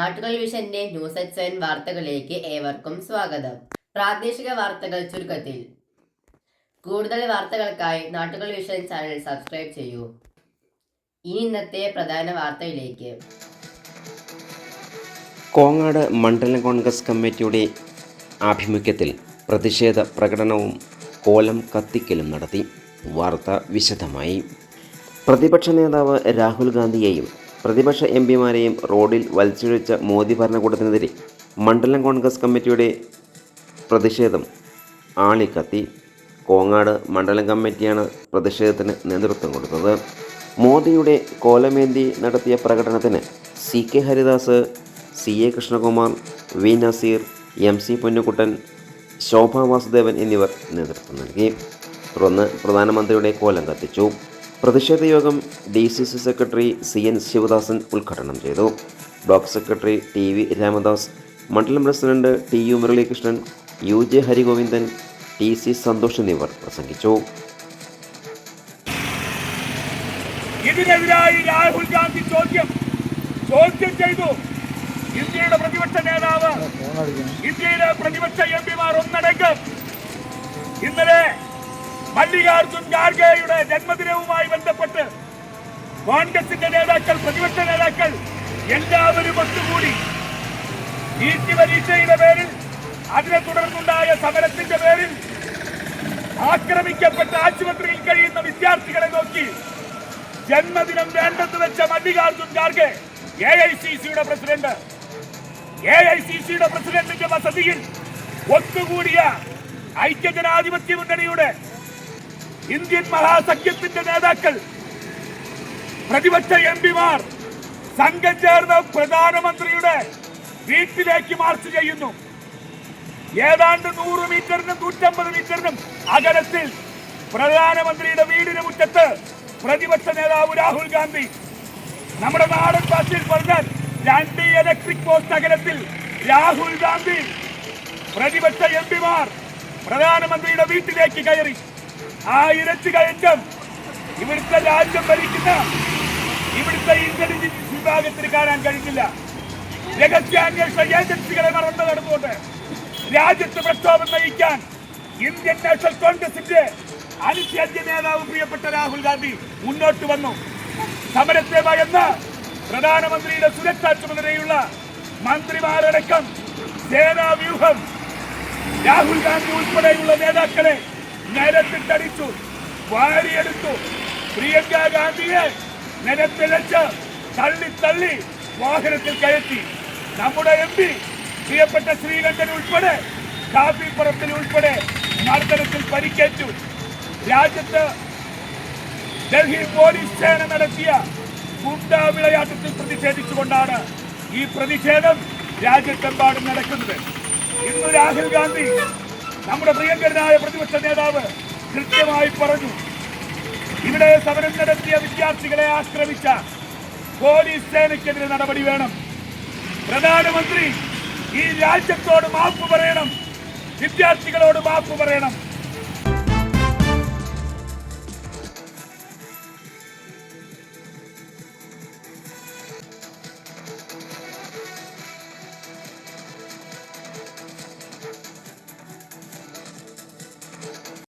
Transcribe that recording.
നാട്ടുകൾ വിഷന്റെ news at 7 വാർത്തകളിലേക്ക് ഏവർക്കും സ്വാഗതം. പ്രാദേശിക വാർത്തകൾ ചുരുക്കത്തിൽ. കൂടുതൽ വാർത്തകൾക്കായി നാട്ടുകൾ വിഷൻ ചാനൽ സബ്സ്ക്രൈബ് ചെയ്യൂ. ഇനി ഇന്നത്തെ പ്രധാന വാർത്തയിലേക്ക്. കോങ്ങാട് മണ്ഡലം കോൺഗ്രസ് കമ്മിറ്റിയുടെ ആഭിമുഖ്യത്തിൽ പ്രതിഷേധ പ്രകടനവും കോലം കത്തിക്കലും നടത്തി. വാർത്ത വിശദമായി. പ്രതിപക്ഷ നേതാവ് രാഹുൽ ഗാന്ധിയെയും പ്രതിപക്ഷ എംപിമാരെയും റോഡിൽ വലിച്ചിഴച്ച മോദി ഭരണകൂടത്തിനെതിരെ മണ്ഡലം കോൺഗ്രസ് കമ്മിറ്റിയുടെ പ്രതിഷേധം ആളിക്കത്തി. കോങ്ങാട് മണ്ഡലം കമ്മിറ്റിയാണ് പ്രതിഷേധത്തിന് നേതൃത്വം കൊടുത്തത്. മോദിയുടെ കോലമേന്തി നടത്തിയ പ്രകടനത്തിന് CK Haridas, CA Krishnakumar, V Naseer, MC Ponnukuttan, ശോഭ വാസുദേവൻ എന്നിവർ നേതൃത്വം നൽകി. തുടർന്ന് പ്രധാനമന്ത്രിയുടെ കോലം കത്തിച്ചു. പ്രതിഷേധ യോഗം DCC സെക്രട്ടറി CN ശിവദാസൻ ഉദ്ഘാടനം ചെയ്തു. ബ്ലോക്ക് സെക്രട്ടറി TV രാമദാസ്, മണ്ഡലം president TU Muraleekrishnan, UJ Harigovindan, TC Santhosh എന്നിവർ പ്രസംഗിച്ചു. ഇതിനെതിരായി രാഹുൽ ഗാന്ധി ചോദ്യം ചെയ്തു. ഇന്ത്യയുടെ പ്രതിപക്ഷ നേതാവ്, ഇന്ത്യയിലെ പ്രതിപക്ഷ എംപിമാർ ഒന്നടങ്കം ഇന്നലെ മല്ലികാർജുൻ ഖാർഗെയുടെ ജന്മദിനവുമായി ബന്ധപ്പെട്ട് കോൺഗ്രസിന്റെ നേതാക്കൾ, പ്രതിപക്ഷ നേതാക്കൾ എല്ലാവരും ഒത്തുകൂടി നീറ്റ് പരീക്ഷയുടെ പേരിൽ, അതിനെ തുടർന്നുണ്ടായ സമരത്തിന്റെ പേരിൽ ആക്രമിക്കപ്പെട്ട ആശുപത്രിയിൽ കഴിയുന്ന വിദ്യാർത്ഥികളെ നോക്കി ജന്മദിനം വേണ്ടെന്ന് വെച്ച മല്ലികാർജുൻ ഖാർഗെ, AICCയുടെ പ്രസിഡന്റിന്റെ വസതിയിൽ ഒത്തുകൂടിയ ഐക്യജനാധിപത്യ മുന്നണിയുടെ ഇന്ത്യൻ മഹാസഖ്യത്തിന്റെ നേതാക്കൾ, പ്രതിപക്ഷ എംപിമാർ സംഘം ചേർന്ന് പ്രധാനമന്ത്രിയുടെ വീട്ടിലേക്ക് മാർച്ച് ചെയ്യുന്നു. ഏതാണ്ട് 100 മീറ്ററിനും 150 മീറ്ററിനും അകലത്തിൽ പ്രധാനമന്ത്രിയുടെ വീടിന് മുറ്റത്ത് പ്രതിപക്ഷ നേതാവ് രാഹുൽ ഗാന്ധി, നമ്മുടെ നാടൻ ഭാഷയിൽ പറഞ്ഞാൽ 2 ഇലക്ട്രിക് പോസ്റ്റ് അകലത്തിൽ രാഹുൽ ഗാന്ധി, പ്രതിപക്ഷ എംപിമാർ പ്രധാനമന്ത്രിയുടെ വീട്ടിലേക്ക് കയറി. ആ ഇരച്ചു കയറ്റം ഇവിടുത്തെ രാജ്യം ഭരിക്കുന്ന ഇവിടുത്തെ ഇന്റലിജൻസ് വിഭാഗത്തിന് കാണാൻ കഴിഞ്ഞില്ല. രഹസ്യാന്വേഷണ ഏജൻസികളെ മറന്നു നടന്നുകൊണ്ട് രാജ്യത്ത് പ്രക്ഷോഭം നയിക്കാൻ ഇന്ത്യൻ നാഷണൽ കോൺഗ്രസിന്റെ അനിശ്ചിത നേതാവ് പ്രിയപ്പെട്ട രാഹുൽ ഗാന്ധി മുന്നോട്ട് വന്നു. സമരത്തെ ഭയന്ന് പ്രധാനമന്ത്രിയുടെ സുരക്ഷാ ചുമതലയുള്ള മന്ത്രിമാരടക്കം സേനാ വ്യൂഹം രാഹുൽ ഗാന്ധി ഉൾപ്പെടെയുള്ള നേതാക്കളെ നിരത്തിട്ടടിച്ചു, വാരിയെടുത്തു. പ്രിയങ്ക ഗാന്ധിയെ നിരത്തിലച്ച് തള്ളി വാഹനത്തിൽ കയറ്റി. നമ്മുടെ MP പ്രിയപ്പെട്ട ശ്രീകണ്ഠൻ ഉൾപ്പെടെ, കാപ്പിപ്പുറത്തിൽ ഉൾപ്പെടെ മർദ്ദനത്തിൽ പരിക്കേറ്റു. രാജ്യത്ത് ഡൽഹി പോലീസ് സേന നടത്തിയ ഗുണ്ടാ വിളയാട്ടത്തിൽ പ്രതിഷേധിച്ചുകൊണ്ടാണ് ഈ പ്രതിഷേധം രാജ്യത്തെമ്പാടും നടക്കുന്നത്. ഇന്ന് രാഹുൽ ഗാന്ധി, നമ്മുടെ പ്രിയങ്കരനായ പ്രതിപക്ഷ നേതാവ്, കൃത്യമായി പറഞ്ഞു, ഇവിടെ സമരം നടത്തിയ വിദ്യാർത്ഥികളെ ആക്രമിച്ച പോലീസ് സേനയ്ക്കെതിരെ നടപടി വേണം. പ്രധാനമന്ത്രി ഈ രാജ്യത്തോട് മാപ്പ് പറയണം, വിദ്യാർത്ഥികളോട് മാപ്പ് പറയണം.